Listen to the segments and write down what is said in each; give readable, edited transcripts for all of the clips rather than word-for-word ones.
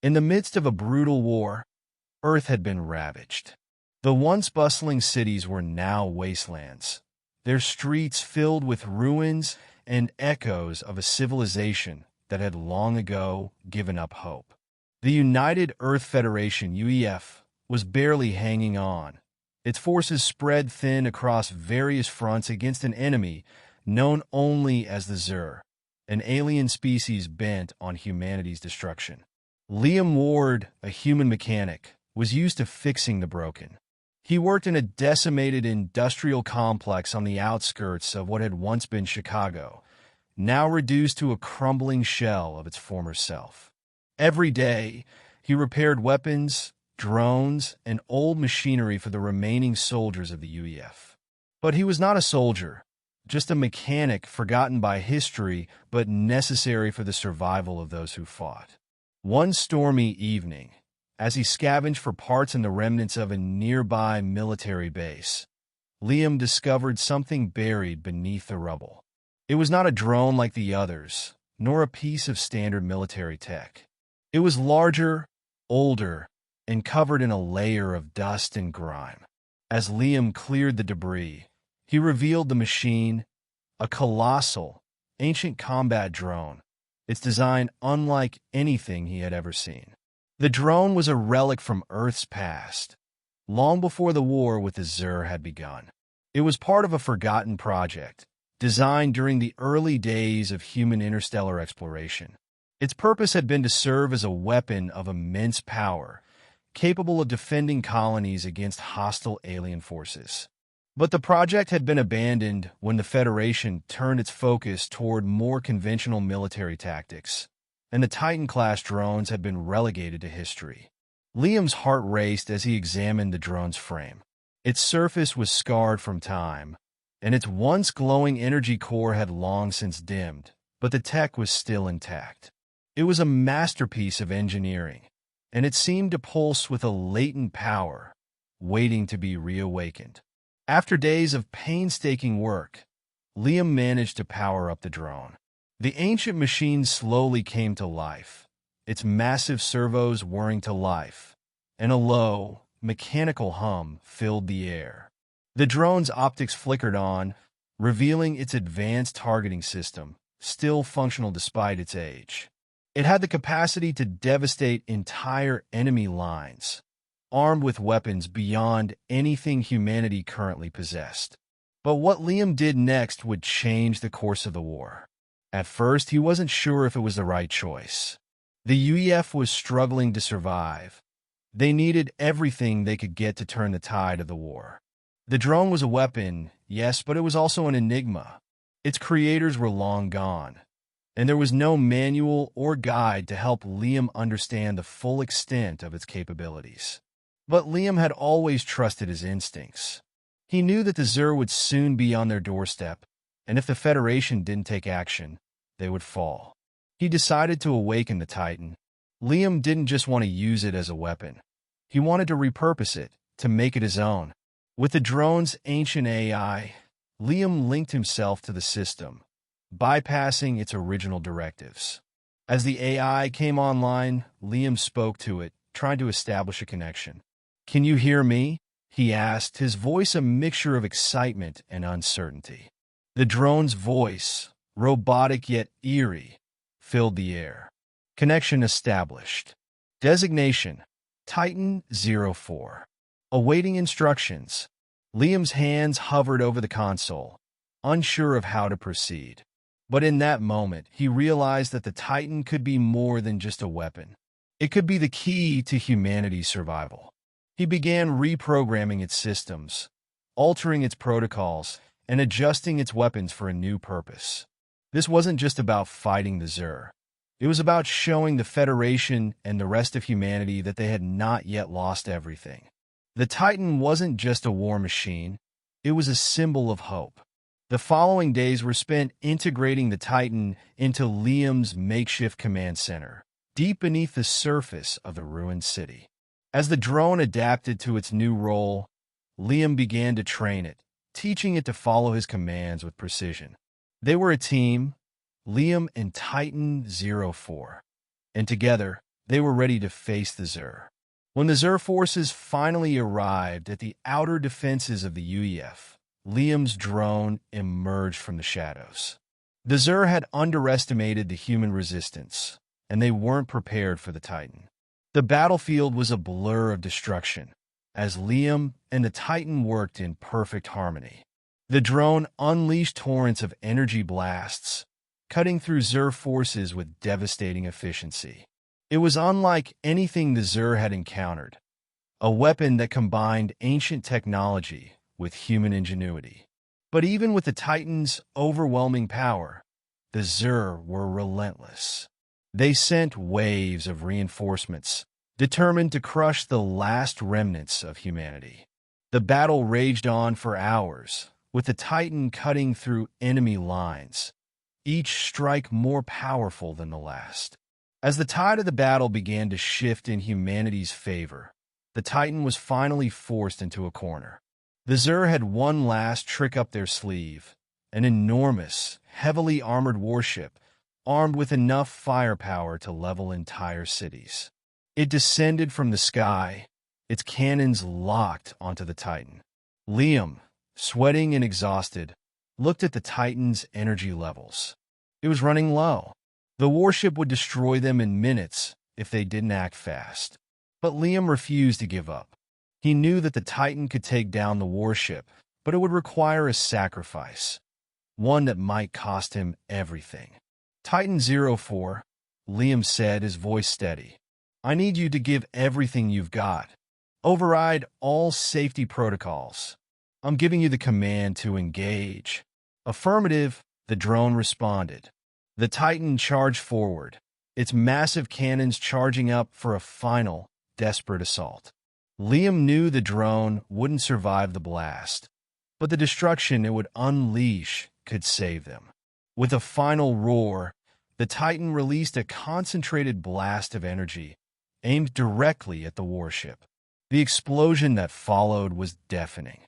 In the midst of a brutal war, Earth had been ravaged. The once bustling cities were now wastelands, their streets filled with ruins and echoes of a civilization that had long ago given up hope. The United Earth Federation, UEF, was barely hanging on. Its forces spread thin across various fronts against an enemy known only as the Xirr, an alien species bent on humanity's destruction. Liam Ward, a human mechanic, was used to fixing the broken. He worked in a decimated industrial complex on the outskirts of what had once been Chicago, now reduced to a crumbling shell of its former self. Every day, he repaired weapons, drones, and old machinery for the remaining soldiers of the UEF. But he was not a soldier, just a mechanic forgotten by history but necessary for the survival of those who fought. One stormy evening, as he scavenged for parts in the remnants of a nearby military base, Liam discovered something buried beneath the rubble. It was not a drone like the others, nor a piece of standard military tech. It was larger, older, and covered in a layer of dust and grime. As Liam cleared the debris, he revealed the machine, a colossal, ancient combat drone, its design unlike anything he had ever seen. The drone was a relic from Earth's past, long before the war with the Xirr had begun. It was part of a forgotten project, designed during the early days of human interstellar exploration. Its purpose had been to serve as a weapon of immense power, capable of defending colonies against hostile alien forces. But the project had been abandoned when the Federation turned its focus toward more conventional military tactics, and the Titan-class drones had been relegated to history. Liam's heart raced as he examined the drone's frame. Its surface was scarred from time, and its once glowing energy core had long since dimmed, but the tech was still intact. It was a masterpiece of engineering, and it seemed to pulse with a latent power, waiting to be reawakened. After days of painstaking work, Liam managed to power up the drone. The ancient machine slowly came to life, its massive servos whirring to life, and a low, mechanical hum filled the air. The drone's optics flickered on, revealing its advanced targeting system, still functional despite its age. It had the capacity to devastate entire enemy lines, armed with weapons beyond anything humanity currently possessed. But what Liam did next would change the course of the war. At first, he wasn't sure if it was the right choice. The UEF was struggling to survive. They needed everything they could get to turn the tide of the war. The drone was a weapon, yes, but it was also an enigma. Its creators were long gone, and there was no manual or guide to help Liam understand the full extent of its capabilities. But Liam had always trusted his instincts. He knew that the Xirr would soon be on their doorstep, and if the Federation didn't take action, they would fall. He decided to awaken the Titan. Liam didn't just want to use it as a weapon. He wanted to repurpose it, to make it his own. With the drone's ancient AI, Liam linked himself to the system, bypassing its original directives. As the AI came online, Liam spoke to it, trying to establish a connection. "Can you hear me?" he asked, his voice a mixture of excitement and uncertainty. The drone's voice, robotic yet eerie, filled the air. Connection established. Designation: Titan 04. Awaiting instructions. Liam's hands hovered over the console, unsure of how to proceed. But in that moment, he realized that the Titan could be more than just a weapon. It could be the key to humanity's survival. He began reprogramming its systems, altering its protocols, and adjusting its weapons for a new purpose. This wasn't just about fighting the Xirr. It was about showing the Federation and the rest of humanity that they had not yet lost everything. The Titan wasn't just a war machine, it was a symbol of hope. The following days were spent integrating the Titan into Liam's makeshift command center, deep beneath the surface of the ruined city. As the drone adapted to its new role, Liam began to train it, teaching it to follow his commands with precision. They were a team, Liam and Titan 04, and together They were ready to face the Xirr. When the Xirr forces finally arrived at the outer defenses of the UEF, Liam's drone emerged from the shadows. The Xirr had underestimated the human resistance, and they weren't prepared for the Titan. The battlefield was a blur of destruction, as Liam and the Titan worked in perfect harmony. The drone unleashed torrents of energy blasts, cutting through Xirr forces with devastating efficiency. It was unlike anything the Xirr had encountered, a weapon that combined ancient technology with human ingenuity. But even with the Titan's overwhelming power, the Xirr were relentless. They sent waves of reinforcements, determined to crush the last remnants of humanity. The battle raged on for hours, with the Titan cutting through enemy lines, each strike more powerful than the last. As the tide of the battle began to shift in humanity's favor, the Titan was finally forced into a corner. The Xirr had one last trick up their sleeve, an enormous, heavily armored warship, armed with enough firepower to level entire cities. It descended from the sky, its cannons locked onto the Titan. Liam, sweating and exhausted, looked at the Titan's energy levels. It was running low. The warship would destroy them in minutes if they didn't act fast. But Liam refused to give up. He knew that the Titan could take down the warship, but it would require a sacrifice, one that might cost him everything. Titan 04, Liam said, his voice steady. I need you to give everything you've got. Override all safety protocols. I'm giving you the command to engage. Affirmative, the drone responded. The Titan charged forward, its massive cannons charging up for a final, desperate assault. Liam knew the drone wouldn't survive the blast, but the destruction it would unleash could save them. With a final roar, the Titan released a concentrated blast of energy, aimed directly at the warship. The explosion that followed was deafening.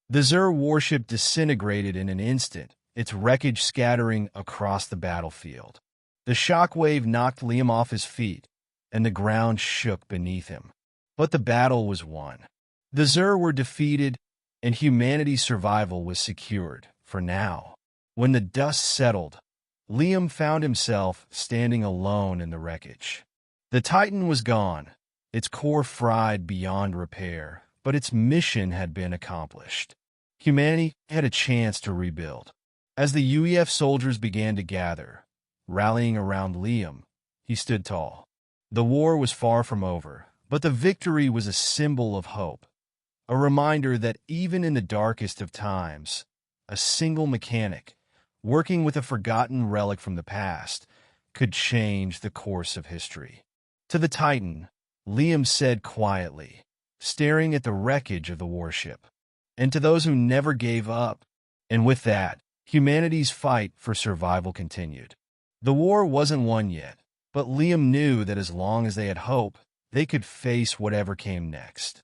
The Xirr warship disintegrated in an instant, its wreckage scattering across the battlefield. The shockwave knocked Liam off his feet, and the ground shook beneath him. But the battle was won. The Xirr were defeated, and humanity's survival was secured, for now. When the dust settled, Liam found himself standing alone in the wreckage. The Titan was gone, its core fried beyond repair, but its mission had been accomplished. Humanity had a chance to rebuild. As the UEF soldiers began to gather, rallying around Liam, he stood tall. The war was far from over, but the victory was a symbol of hope, a reminder that even in the darkest of times, a single mechanic, working with a forgotten relic from the past, could change the course of history. To the Titan, Liam said quietly, staring at the wreckage of the warship, and to those who never gave up. And with that, humanity's fight for survival continued. The war wasn't won yet, but Liam knew that as long as they had hope, they could face whatever came next.